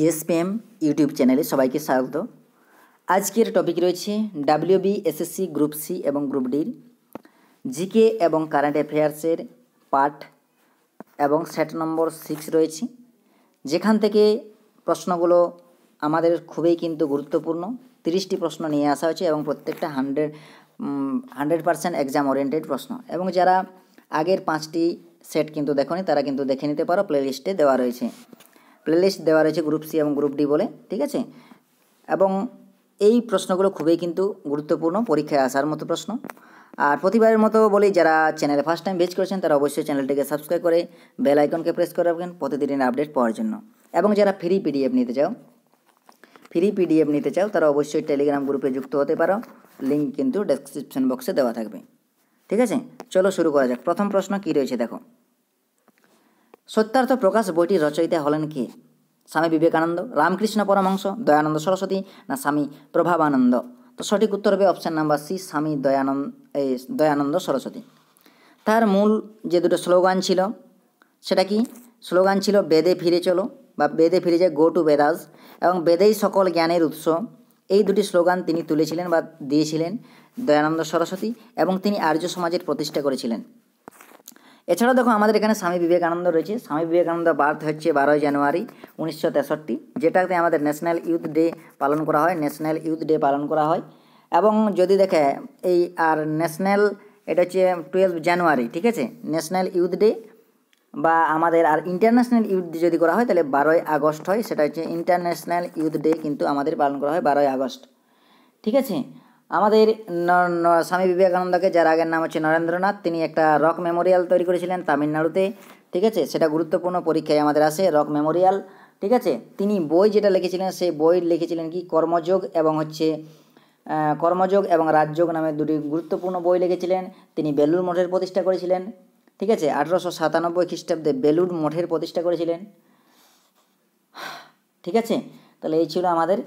ইএসপিএম YouTube চ্যানেলে সবাইকে স্বাগত। আজকের টপিক রয়েছে ডাব্লিউবি এসএসসি গ্রুপ সি এবং গ্রুপ ডির জিকে এবং কারেন্ট অ্যাফেয়ার্সের পার্ট এবং সেট নম্বর 6 রয়েছে, যেখান থেকে প্রশ্নগুলো আমাদের খুবই কিন্তু গুরুত্বপূর্ণ। 30টি প্রশ্ন নিয়ে আসা হয়েছে এবং প্রত্যেকটা 100% এক্সাম ওরিয়েন্টেড প্রশ্ন। এবং যারা আগের 5টি সেট কিন্তু দেখোনি তারা কিন্তু দেখে নিতে পারো, প্লেলিস্টে দেওয়া রয়েছে। প্লেলিস্ট দেওয়া রয়েছে গ্রুপ সি এবং গ্রুপ ডি বলে, ঠিক আছে। এবং এই প্রশ্নগুলো খুবই কিন্তু গুরুত্বপূর্ণ, পরীক্ষায় আসার মতো প্রশ্ন। আর প্রতিবারের মতো বলি, যারা চ্যানেলে ফার্স্ট টাইম ভিজিট করেছেন তারা অবশ্যই চ্যানেলটিকে সাবস্ক্রাইব করে বেল আইকনকে প্রেস করে রাখবেন প্রতিদিনের আপডেট পাওয়ার জন্য। এবং যারা ফ্রি পিডিএফ নিতে চাও তারা অবশ্যই টেলিগ্রাম গ্রুপে যুক্ত হতে পারো, লিঙ্ক কিন্তু ডেসক্রিপশন বক্সে দেওয়া থাকবে, ঠিক আছে। চলো শুরু করা যাক। প্রথম প্রশ্ন কি রয়েছে দেখো, সত্যার্থ প্রকাশ বইটির রচয়িতা হলেন কে? স্বামী বিবেকানন্দ, রামকৃষ্ণ পরমহংস, দয়ানন্দ সরস্বতী না স্বামী প্রভাবানন্দ? তো সঠিক উত্তর হবে অপশান নাম্বার সি, স্বামী দয়ানন্দ সরস্বতী। তার মূল যে দুটো স্লোগান ছিল সেটা কি? স্লোগান ছিল বেদে ফিরে চলো বা বেদে ফিরে যায়, গো টু বেদাস, এবং বেদেই সকল জ্ঞানের উৎস। এই দুটি স্লোগান তিনি তুলেছিলেন বা দিয়েছিলেন দয়ানন্দ সরস্বতী, এবং তিনি আর্য সমাজের প্রতিষ্ঠা করেছিলেন। এছাড়াও দেখো আমাদের এখানে স্বামী বিবেকানন্দ রয়েছে। স্বামী বিবেকানন্দ বার্থ হচ্ছে 12 জানুয়ারি 1963, যেটাতে আমাদের ন্যাশনাল ইউথ ডে পালন করা হয়। এবং যদি দেখে এই আর ন্যাশনাল, এটা হচ্ছে 12 জানুয়ারি, ঠিক আছে, ন্যাশনাল ইউথ ডে, বা আমাদের আর ইন্টারন্যাশনাল ইউথ ডে যদি করা হয় তাহলে 12ই আগস্ট হয়, সেটা হচ্ছে ইন্টারন্যাশনাল ইউথ ডে কিন্তু আমাদের পালন করা হয় 12ই আগস্ট, ঠিক আছে। আমাদের স্বামী বিবেকানন্দকে, যার আগের নাম হচ্ছে নরেন্দ্রনাথ, তিনি একটা রক মেমোরিয়াল তৈরি করেছিলেন তামিলনাড়ুতে, ঠিক আছে। সেটা গুরুত্বপূর্ণ পরীক্ষায় আমাদের আসে, রক মেমোরিয়াল, ঠিক আছে। তিনি বই যেটা লিখেছিলেন, সেই বই লিখেছিলেন কি কর্মযোগ এবং রাজযোগ নামে দুটি গুরুত্বপূর্ণ বই লিখেছিলেন। তিনি বেলুড় মঠের প্রতিষ্ঠা করেছিলেন, ঠিক আছে। 1897 খ্রিস্টাব্দে বেলুড় মঠের প্রতিষ্ঠা করেছিলেন, ঠিক আছে। তাহলে এই ছিল আমাদের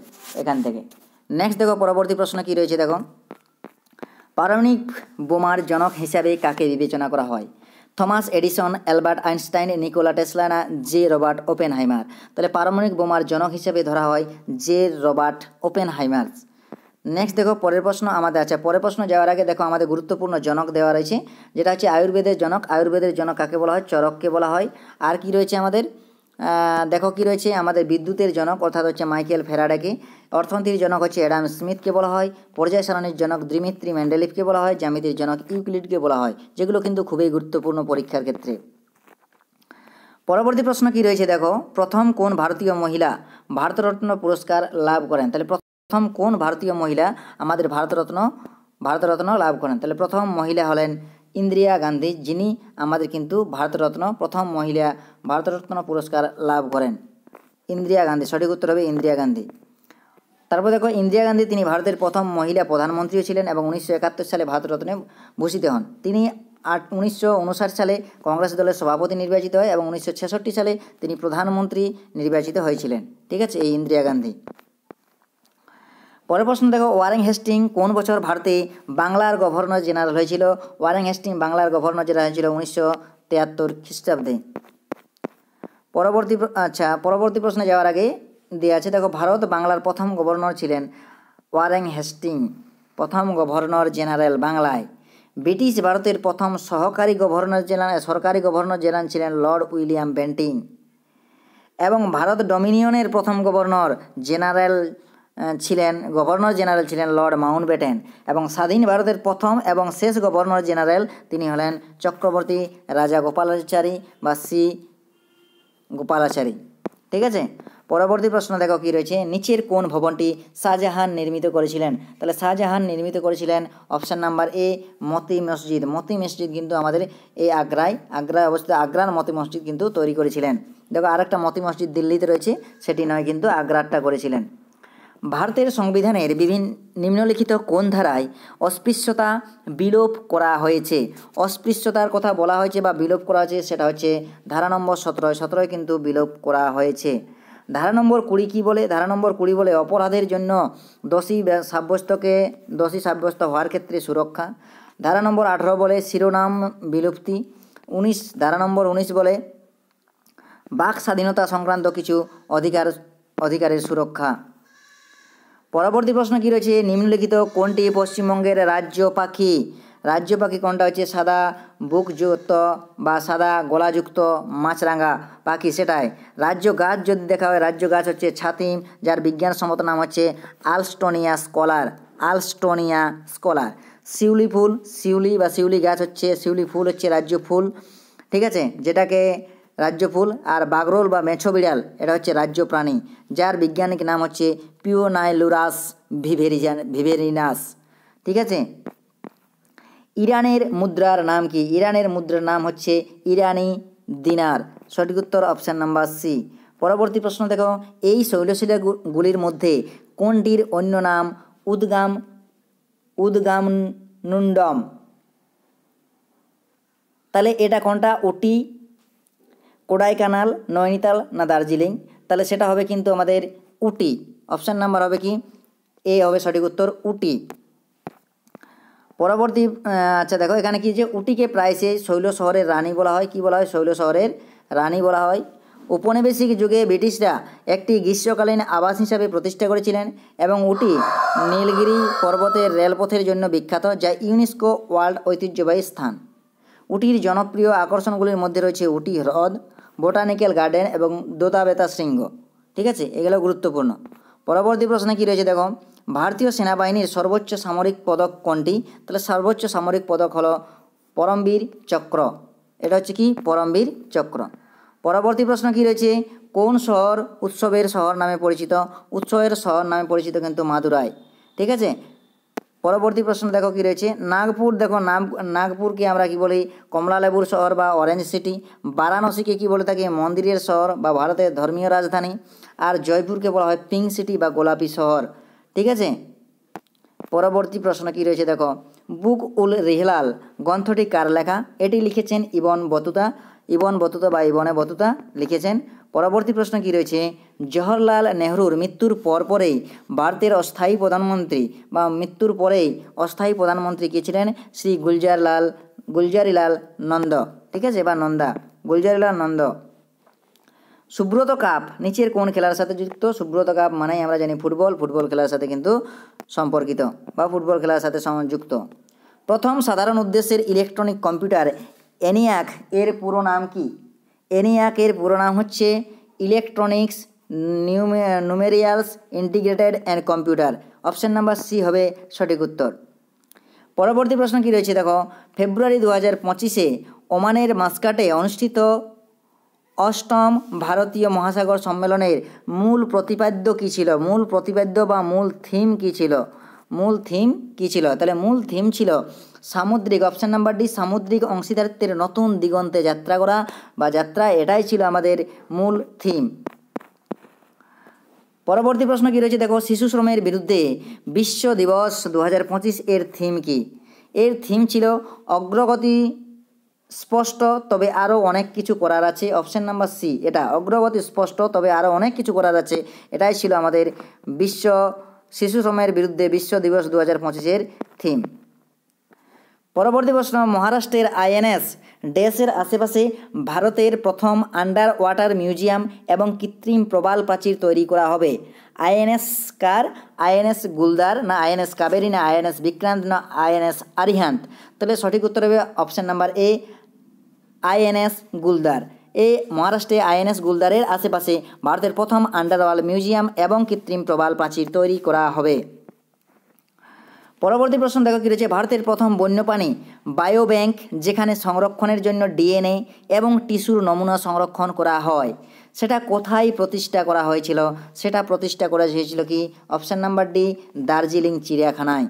এখান থেকে। নেক্সট দেখো পরবর্তী প্রশ্ন কি রয়েছে দেখো, পারমাণবিক বোমার জনক হিসাবে কাকে বিবেচনা করা হয়? Thomas Edison, Albert Einstein, Nikola Tesla না জে রবার্ট ওপেনহাইমার? তাহলে পারমাণবিক বোমার জনক হিসাবে ধরা হয় জে রবার্ট ওপেনহাইমার। নেক্সট দেখো পরের প্রশ্ন আমাদের আছে। পরের প্রশ্ন যাওয়ার আগে দেখো আমাদের গুরুত্বপূর্ণ জনক দেওয়া রয়েছে, যেটা হচ্ছে আয়ুর্বেদের জনক। আয়ুর্বেদের জনক কাকে বলা হয়? চরককে বলা হয়। আর কি রয়েছে আমাদের, দেখো কি রয়েছে আমাদের বিদ্যুতের জনক অর্থাৎ হচ্ছে মাইকেল ফ্যারাডেকে। অর্থনীতির জনক হচ্ছে অ্যাডাম স্মিথকে বলা হয়। পর্যায় সারণীর জনক দিমিত্রি মেন্ডেলিভকে বলা হয়। জ্যামিতির জনক ইউক্লিডকে বলা হয়, যেগুলো কিন্তু খুবই গুরুত্বপূর্ণ পরীক্ষার ক্ষেত্রে। পরবর্তী প্রশ্ন কি রয়েছে দেখো, প্রথম কোন ভারতীয় মহিলা ভারতরত্ন পুরস্কার লাভ করেন? তাহলে প্রথম কোন ভারতীয় মহিলা আমাদের ভারতরত্ন লাভ করেন? তাহলে প্রথম মহিলা হলেন ইন্দিরা গান্ধী, যিনি আমাদের কিন্তু প্রথম মহিলা ভারতরত্ন পুরস্কার লাভ করেন ইন্দিরা গান্ধী। সঠিক উত্তর হবে ইন্দিরা গান্ধী। তারপর দেখো ইন্দিরা গান্ধী, তিনি ভারতের প্রথম মহিলা প্রধানমন্ত্রীও ছিলেন এবং 1971 সালে ভারতরত্নে ভূষিত হন। তিনি 1959 সালে কংগ্রেস দলের সভাপতি নির্বাচিত হয় এবং 1966 সালে তিনি প্রধানমন্ত্রী নির্বাচিত হয়েছিলেন, ঠিক আছে, এই ইন্দিরা গান্ধী। পরের প্রশ্ন দেখো, ওয়ারেন হেস্টিং কোন বছর ভারতে বাংলার গভর্নর জেনারেল হয়েছিল? ওয়ারেন হেস্টিং বাংলার গভর্নর জেনারেল হয়েছিল 1973 খ্রিস্টাব্দে। পরবর্তী প্রশ্নে যাওয়ার আগে দেওয়া আছে দেখো, ভারত বাংলার প্রথম গভর্নর ছিলেন ওয়ারেন হেস্টিং, প্রথম গভর্নর জেনারেল বাংলায়। ব্রিটিশ ভারতের প্রথম সরকারি গভর্নর জেনারেল ছিলেন লর্ড উইলিয়াম বেন্টিং, এবং ভারত ডোমিনিয়নের প্রথম গভর্নর জেনারেল ছিলেন লর্ড মাউন্টব্যাটেন, এবং স্বাধীন ভারতের প্রথম এবং শেষ গভর্নর জেনারেল তিনি হলেন চক্রবর্তী রাজা গোপালাচারী বা শ্রী গোপালাচারী, ঠিক আছে। পরবর্তী প্রশ্ন দেখো কি রয়েছে, নিচের কোন ভবনটি শাহজাহান নির্মিত করেছিলেন? তাহলে শাহজাহান নির্মিত করেছিলেন অপশান নাম্বার এ, মতি মসজিদ। মতি মসজিদ কিন্তু আমাদের এই আগ্রায় অবস্থিত, আগ্রার মতি মসজিদ কিন্তু তৈরি করেছিলেন। দেখো আরেকটা মতি মসজিদ দিল্লিতে রয়েছে, সেটি নয় কিন্তু আগ্রারটা করেছিলেন। ভারতের সংবিধানের নিম্নলিখিত কোন ধারায় অস্পৃশ্যতা বিলোপ করা হয়েছে? অস্পৃশ্যতার কথা বলা হয়েছে বা বিলোপ করা হয়েছে, সেটা হচ্ছে ধারা নম্বর 17 কিন্তু বিলোপ করা হয়েছে। ধারা নম্বর 20 কী বলে? ধারা নম্বর 20 বলে অপরাধের জন্য দোষী সাব্যস্ত হওয়ার ক্ষেত্রে সুরক্ষা। ধারা নম্বর 18 বলে শিরোনাম বিলুপ্তি। ধারা নম্বর 19 বলে বাক স্বাধীনতা সংক্রান্ত কিছু অধিকার অধিকারের সুরক্ষা। পরবর্তী প্রশ্ন কী রয়েছে, নিম্নলিখিত কোনটি পশ্চিমবঙ্গের রাজ্য পাখি? রাজ্য পাখি কোনটা হচ্ছে সাদা বুকযুক্ত বা সাদা গলাযুক্ত মাছরাঙা পাখি, সেটাই। রাজ্য গাছ যদি দেখা হয়, রাজ্য গাছ হচ্ছে ছাতিম, যার বিজ্ঞানসম্মত নাম হচ্ছে আলস্টোনিয়া স্কলার। আলস্টোনিয়া স্কলার। শিউলি ফুল, শিউলি বা শিউলি গাছ হচ্ছে, শিউলি ফুল হচ্ছে রাজ্য ফুল, ঠিক আছে, যেটাকে রাজ্য ফুল। আর বাগরোল বা মেছো বিড়াল এটা হচ্ছে রাজ্য প্রাণী, যার বৈজ্ঞানিক নাম হচ্ছে পিওনাইলুরাস ভিভেরিনাস, ঠিক আছে। ইরানের মুদ্রার নাম কি? ইরানের মুদ্রার নাম হচ্ছে ইরানি দিনার। সঠিক উত্তর অপশান নাম্বার সি। পরবর্তী প্রশ্ন দেখো, এই শৈলশিলাগুলির মধ্যে কোনটির অন্য নাম উদগামনুন্ডম? তাহলে এটা কোনটা? উটি, কোডাইকানাল, নৈনিতাল না দার্জিলিং? তাহলে সেটা হবে কিন্তু আমাদের উটি। অপশান নাম্বার হবে কি? এ হবে সঠিক উত্তর, উটি। পরবর্তী আচ্ছা দেখো এখানে কি যে উটিকে প্রায়শই শৈল শহরের রানী বলা হয়। কি বলা হয়? শৈল শহরের রানী বলা হয়। ঔপনিবেশিক যুগে ব্রিটিশরা একটি গ্রীষ্মকালীন আবাস হিসাবে প্রতিষ্ঠা করেছিলেন এবং উটি নীলগিরি পর্বতের রেলপথের জন্য বিখ্যাত, যা ইউনেস্কো ওয়ার্ল্ড ঐতিহ্যবাহী স্থান। উটির জনপ্রিয় আকর্ষণগুলির মধ্যে রয়েছে উটি হ্রদ, বোটানিক্যাল গার্ডেন এবং দোতাবেতা শৃঙ্গ, ঠিক আছে, এগুলো গুরুত্বপূর্ণ। পরবর্তী প্রশ্নে কী রয়েছে দেখো, ভারতীয় সেনাবাহিনীর সর্বোচ্চ সামরিক পদক কোনটি? তাহলে সর্বোচ্চ সামরিক পদক হলো পরমবীর চক্র। এটা হচ্ছে কি? পরমবীর চক্র। পরবর্তী প্রশ্ন কী রয়েছে, কোন শহর উৎসবের শহর নামে পরিচিত? উৎসবের শহর নামে পরিচিত কিন্তু মাদুরাই, ঠিক আছে। পরবর্তী প্রশ্ন দেখো কী রয়েছে, নাগপুর। দেখো নাগপুরকে আমরা কি বলি? কমলা লেবুর শহর বা অরেঞ্জ সিটি। বারাণসীকে কি বলে থাকি? মন্দিরের শহর বা ভারতের ধর্মীয় রাজধানী। আর জয়পুরকে বলা হয় পিঙ্ক সিটি বা গোলাপি শহর, ঠিক আছে। পরবর্তী প্রশ্ন কী রয়েছে দেখো, বুক উল রিহলাল গ্রন্থটি কার লেখা? এটি লিখেছেন ইবন বতুতা বা ইবনে বতুতা লিখেছেন। পরবর্তী প্রশ্ন কী রয়েছে, জওহরলাল নেহরুর মৃত্যুর পরেই ভারতের অস্থায়ী প্রধানমন্ত্রী বা মৃত্যুর পরেই অস্থায়ী প্রধানমন্ত্রী কে ছিলেন? শ্রী গুলজারিলাল নন্দ, ঠিক আছে, বা নন্দা, গুলজারিলাল নন্দ। সুব্রত কাপ নিচের কোন খেলার সাথে যুক্ত? সুব্রত কাপ মানেই আমরা জানি ফুটবল খেলার সাথে কিন্তু সম্পর্কিত বা ফুটবল খেলার সাথে যুক্ত। প্রথম সাধারণ উদ্দেশ্যের ইলেকট্রনিক কম্পিউটার ENIAC এর পুরো নাম কি? ENIAC এর পুরো নাম হচ্ছে electronics numericals integrated and computer. Option number C হবে সঠিক উত্তর। পরবর্তী প্রশ্ন কী রয়েছে দেখো, ফেব্রুয়ারি 2025 ওমানের মাস্কাটে অনুষ্ঠিত অষ্টম ভারতীয় মহাসাগর সম্মেলনের মূল প্রতিপাদ্য কী ছিল? মূল প্রতিপাদ্য বা মূল থিম কী ছিল? তাহলে মূল থিম ছিল সামুদ্রিক, অপশান নাম্বার ডি, সামুদ্রিক অংশীদারিত্বের নতুন দিগন্তে যাত্রা করা বা যাত্রা, এটাই ছিল আমাদের মূল থিম। পরবর্তী প্রশ্ন কী রয়েছে দেখো, শিশু শ্রমের বিরুদ্ধে বিশ্ব দিবস 2025 এর থিম কি? এর থিম ছিল অগ্রগতি স্পষ্ট তবে আরও অনেক কিছু করার আছে। অপশান নাম্বার সি, এটা অগ্রগতি স্পষ্ট তবে আরও অনেক কিছু করার আছে, এটাই ছিল আমাদের বিশ্ব শিশু শ্রমের বিরুদ্ধে বিশ্ব দিবস 2025 থিম। পরবর্তী প্রশ্ন, মহারাষ্ট্রের INS ড্যাশের আশেপাশে ভারতের প্রথম আন্ডার ওয়াটার মিউজিয়াম এবং কৃত্রিম প্রবাল প্রাচীর তৈরি করা হবে। INS কার? INS গুলদার না INS কাবেরী না INS বিক্রান্ত না INS আরিহান্ত? তাহলে সঠিক উত্তর হবে option number A, INS Guldar. এই মহারাষ্ট্রে INS গুলদারের আশেপাশে ভারতের প্রথম আন্ডারওয়াল মিউজিয়াম এবং কৃত্রিম প্রবাল প্রাচীর তৈরি করা হবে। পরবর্তী প্রশ্ন দেখো কী রয়েছে, ভারতের প্রথম বন্যপ্রাণী বায়োব্যাংক যেখানে সংরক্ষণের জন্য DNA এবং টিস্যুর নমুনা সংরক্ষণ করা হয়, সেটা কোথায় প্রতিষ্ঠা করা হয়েছিল? সেটা প্রতিষ্ঠা করা হয়েছিল কি? অপশান নাম্বার ডি, দার্জিলিং চিড়িয়াখানায়।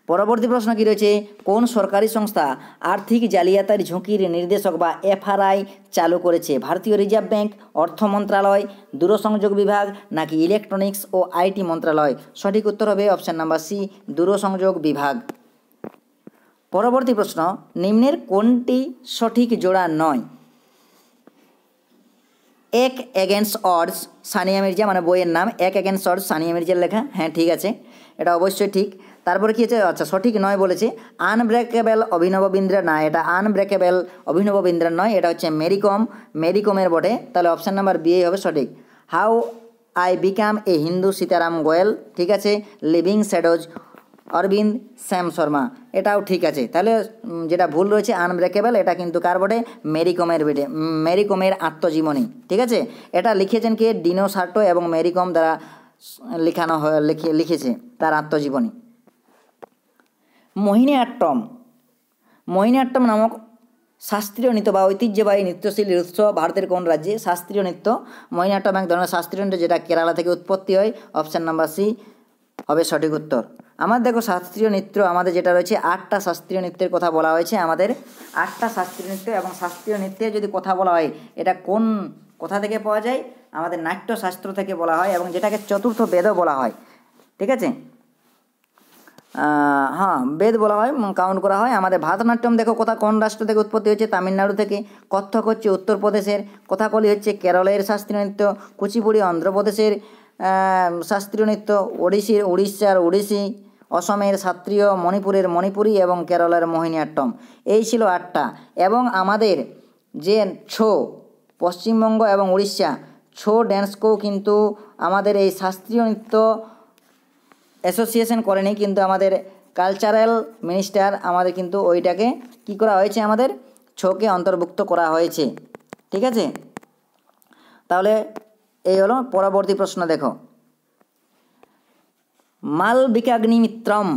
পরবর্তী প্রশ্ন কী রয়েছে, কোন সরকারি সংস্থা আর্থিক জালিয়াতির ঝুঁকির নির্দেশক বা FRI চালু করেছে? ভারতীয় রিজার্ভ ব্যাংক, অর্থ মন্ত্রণালয়, দূরসংযোগ বিভাগ নাকি ইলেকট্রনিক্স ও IT মন্ত্রণালয়? সঠিক উত্তর হবে অপশান নাম্বার সি, দূরসংযোগ বিভাগ। পরবর্তী প্রশ্ন, নিম্নের কোনটি সঠিক জোড়া নয়? এক এগেন্স্ট অডস সানিয়া মির্জা, মানে বইয়ের নাম এক এগেন্স্ট অডস সানিয়া মির্জার লেখা, হ্যাঁ ঠিক আছে, এটা অবশ্যই ঠিক। তারপরে কী আছে, আচ্ছা সঠিক নয় বলেছে আনব্রেকেবল অভিনব বিন্দ্রা, না এটা আনব্রেকেবল অভিনব বিন্দ্রার নয়, এটা হচ্ছে মেরিকমের বটে, তাহলে অপশান নাম্বার বি হবে সঠিক। How I became a Hindu Sitaram Goel, ঠিক আছে। লিভিং শ্যাডোজ অরবিন্দ শ্যাম শর্মা, এটাও ঠিক আছে। তাহলে যেটা ভুল রয়েছে আনব্রেকেবল, এটা কিন্তু কার বটে? মেরি কমের আত্মজীবনী, ঠিক আছে। এটা লিখেছেন কে? ডিনো সার্টো এবং মেরি কম দ্বারা লিখেছে তার আত্মজীবনী। মোহিনীআট্টম নামক শাস্ত্রীয় নৃত্য বা ঐতিহ্যবাহী নৃত্যশৈলীর উৎস ভারতের কোন রাজ্যে? শাস্ত্রীয় নৃত্য মোহিনীআট্টম এক ধরনের শাস্ত্রীয় নৃত্য যেটা কেরালা থেকে উৎপত্তি হয়। অপশান নাম্বার সি হবে সঠিক উত্তর। আমাদের দেখো শাস্ত্রীয় নৃত্য আমাদের যেটা রয়েছে 8টা শাস্ত্রীয় নৃত্যের কথা বলা হয়েছে। আমাদের 8টা শাস্ত্রীয় নৃত্য, এবং শাস্ত্রীয় নৃত্যের যদি কথা বলা হয় এটা কোন কোথা থেকে পাওয়া যায়? আমাদের নাট্যশাস্ত্র থেকে বলা হয়, এবং যেটাকে চতুর্থ বেদও বলা হয়, ঠিক আছে। হ্যাঁ, বেদ বলা হয়, কাউন্ট করা হয়। আমাদের ভারতনাট্যম দেখো কোন রাষ্ট্র থেকে উৎপত্তি হয়েছে? তামিলনাড়ু থেকে। কত্থক হচ্ছে উত্তরপ্রদেশের। কথাকলি হচ্ছে কেরলের শাস্ত্রীয় নৃত্য। কুচিপুড়ি অন্ধ্রপ্রদেশের শাস্ত্রীয় নৃত্য। উড়িষ্যার ওড়িশি। অসমের শাস্ত্রীয়, মণিপুরের মণিপুরি এবং কেরলের মোহিনীআট্টম। এই ছিল 8টা। এবং আমাদের যে ছৌ, পশ্চিমবঙ্গ এবং উড়িষ্যা ছৌ ড্যান্সকেও কিন্তু আমাদের এই শাস্ত্রীয় নৃত্য অ্যাসোসিয়েশন করেনি, কিন্তু আমাদের কালচারাল মিনিস্টার আমাদের কিন্তু ওইটাকে কি করা হয়েছে? আমাদের ছৌকে অন্তর্ভুক্ত করা হয়েছে, ঠিক আছে। তাহলে এই হলো পরবর্তী প্রশ্ন। দেখো, মালবিকাগ্নিমিত্রম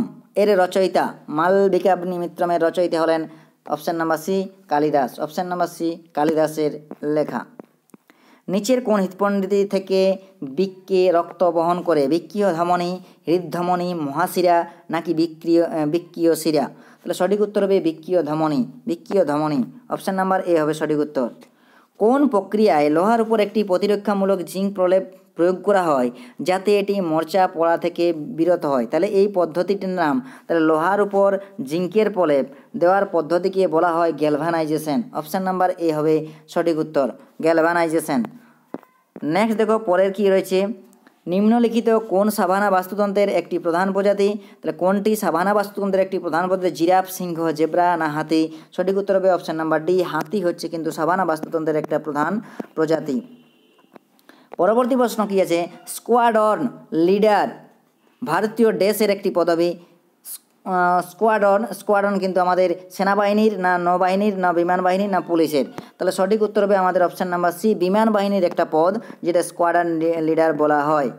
এর রচয়িতা, মালবিকাগ্নিমিত্রমের রচয়িতা হলেন option number C Kalidas. Option number C কালিদাসের লেখা। নিচের কোন হৃৎপণ্ডি থেকে বৃক্কে রক্ত বহন করে? বৃক্কীয় ধমনী, হৃদধমনী, মহাশিরা নাকি বৃক্কীয় শিরা? তাহলে সঠিক উত্তর হবে বৃক্কীয় ধমনী। অপশান নাম্বার এ হবে সঠিক উত্তর। কোন প্রক্রিয়ায় লোহার উপর একটি প্রতিরক্ষামূলক জিঙ্ক প্রলেপ প্রয়োগ করা হয় যাতে এটি মরচা পড়া থেকে বিরত হয়? তাহলে এই পদ্ধতিটির নাম, তাহলে লোহার উপর জিঙ্কের প্রলেপ দেওয়ার পদ্ধতিকে বলা হয় গ্যালভানাইজেশন। অপশান নাম্বার এ হবে সঠিক উত্তর, গ্যালভানাইজেশন। নেক্সট দেখো পরের কি রয়েছে, নিম্নলিখিত কোন সাভানা বাস্তুতন্ত্রের একটি প্রধান প্রজাতি? তাহলে কোনটি সাভানা বাস্তুতন্ত্রের একটি প্রধান প্রজাতি? জিরাফ, সিংহ, জেব্রা না হাতি? সঠিক উত্তর হবে অপশান নাম্বার ডি, হাতি হচ্ছে কিন্তু সাভানা বাস্তুতন্ত্রের একটা প্রধান প্রজাতি। পরবর্তী প্রশ্ন কি আছে? স্কোয়াড্রন লিডার ভারতীয় দেশের একটি পদবী। স্কোয়াড্রন কিন্তু আমাদের সেনাবাহিনীর না নৌবাহিনীর না বিমান বাহিনীর না পুলিশের? তাহলে সঠিক উত্তর হবে আমাদের অপশান নাম্বার সি, বিমান বাহিনীর একটা পদ যেটা স্কোয়াড্রন লিডার বলা হয়।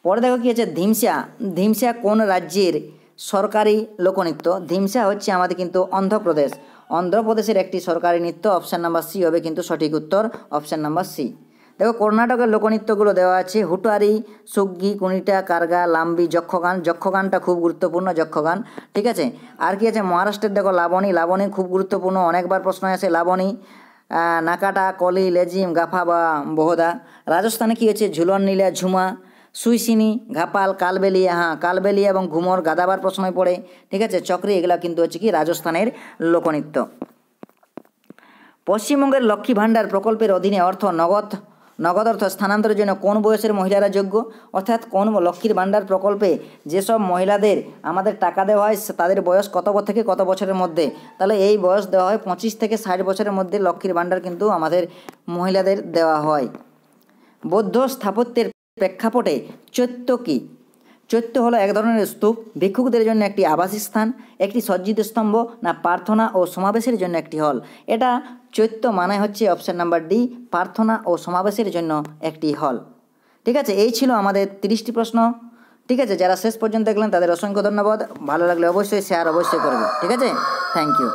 পরে দেখো কি আছে, ধিমসা কোন রাজ্যের সরকারি লোকনৃত্য? ধিমসা হচ্ছে আমাদের কিন্তু অন্ধ্রপ্রদেশের একটি সরকারি নৃত্য। অপশান নাম্বার সি হবে কিন্তু সঠিক উত্তর, অপশান নাম্বার সি। দেখো কর্ণাটকের লোকনৃত্যগুলো দেওয়া আছে, হুটারি, সুগ্গি, কুনিটা, কারগা, লাম্বি, যক্ষগানটা খুব গুরুত্বপূর্ণ, যক্ষগান, ঠিক আছে। আর কি আছে? মহারাষ্ট্রের দেখো লাবণী খুব গুরুত্বপূর্ণ, অনেকবার প্রশ্ন আসে লাবণী। নাকাটা, কলি, লেজিম, গাফা বা বহদা। রাজস্থানে কি হচ্ছে? ঝুলন নীলা, ঝুমা, সুইসিনি, ঘাপাল, কালবেলি এবং ঘুমর গাদাবার প্রশ্নই পড়ে, ঠিক আছে। চক্রী, এগুলা কিন্তু হচ্ছে কি রাজস্থানের লোকনৃত্য। পশ্চিমবঙ্গের লক্ষ্মী ভাণ্ডার প্রকল্পের অধীনে নগদ অর্থ স্থানান্তরের জন্য কোন বয়সের মহিলারা যোগ্য? অর্থাৎ কোন লক্ষ্মীর ভাণ্ডার প্রকল্পে যেসব মহিলাদের আমাদের টাকা দেওয়া হয় তাদের বয়স কত থেকে কত বছরের মধ্যে? তাহলে এই বয়স দেওয়া হয় 25 থেকে 60 বছরের মধ্যে লক্ষ্মীর ভাণ্ডার কিন্তু আমাদের মহিলাদের দেওয়া হয়। বৌদ্ধ স্থাপত্যের প্রেক্ষাপটে চৈত্য কি? চৈত্য হলো এক ধরনের স্তূপ, ভিক্ষুকদের জন্য একটি আবাসিক স্থান, একটি সজ্জিত স্তম্ভ না প্রার্থনা ও সমাবেশের জন্য একটি হল? এটা চৈত্য মানে হচ্ছে অপশান নাম্বার ডি, প্রার্থনা ও সমাবেশের জন্য একটি হল, ঠিক আছে। এই ছিল আমাদের 30টি প্রশ্ন, ঠিক আছে। যারা শেষ পর্যন্ত দেখলেন তাদের অসংখ্য ধন্যবাদ। ভালো লাগলে অবশ্যই শেয়ার অবশ্যই করবে, ঠিক আছে। Thank you.